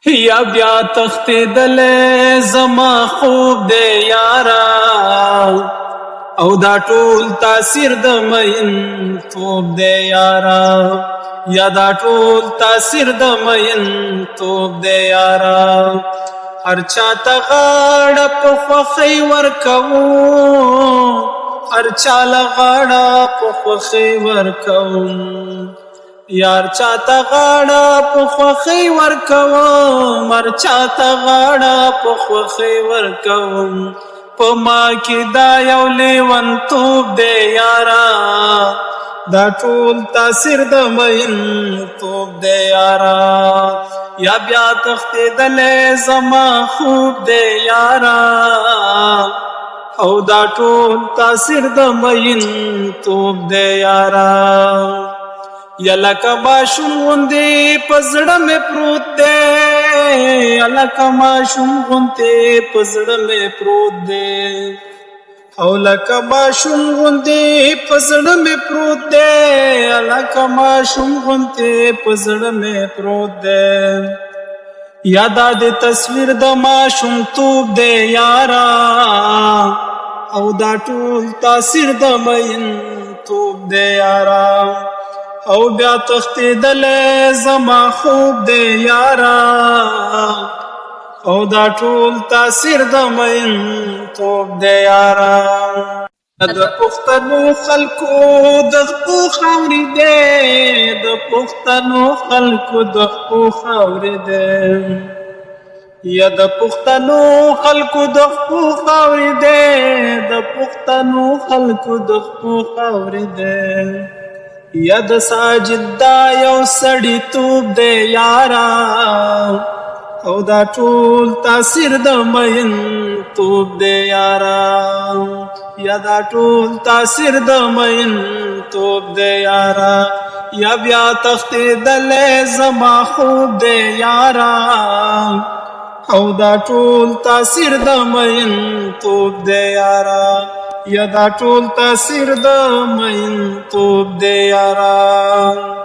یا بیا تښتېدلی زما خوب دی یارا او دا ټول تاثیر د مین توب دی یارا یا دا ټول تاثیر د مین توب دی یارا هر چاته غاړه په خوښۍ ورکوم هر چاله غاړه په خوښۍ ورکوم یار چاته غاړه په خوښۍ ورکوم هر چاته غاړه په خوښۍ ورکوم په ما کې دا یو لیونتوب دی یارا دا ټول تاثیر د مین توب دی یارا یا بیا تښتېدلی زما خوب دی یارا او دا ټول تاثیر د مین توب دی یارا یا لکه ماشوم غوندې په زړه مې پروت دی یا لکه ماشوم غوندې په زړه مې پروت دی او لکه ماشوم غوندې په زړه مې پروت دی لکه ماشوم غوندې په زړه مې پروت دی یا دا د تصویر د ماشومتوب دی یارا او دا ټول تاثیر د مین توب دی یارا او بیا تښتېدلی زما خوب دی یارا او دا ټول تاثیر د مین توب دی یارا د پښتنو خلکو د خپو خاورې دی د پښتنو خلکو د خپو خاورې دی یا د پښتنو خلکو د خپو خاورې دی د پښتنو خلکو د خپو خاورې دی یا د ساجد دا یو سړی توب دی یارا او دا ټول تاثیر د مین توب دی یارا یا دا ټول تاثیر د مین توب دی یارا یا بیا تښتېدلی زما خوب دی یارا او دا ټول تاثیر د مین توب دی یارا یا دا ټول تاثیر د مین توب دی یارا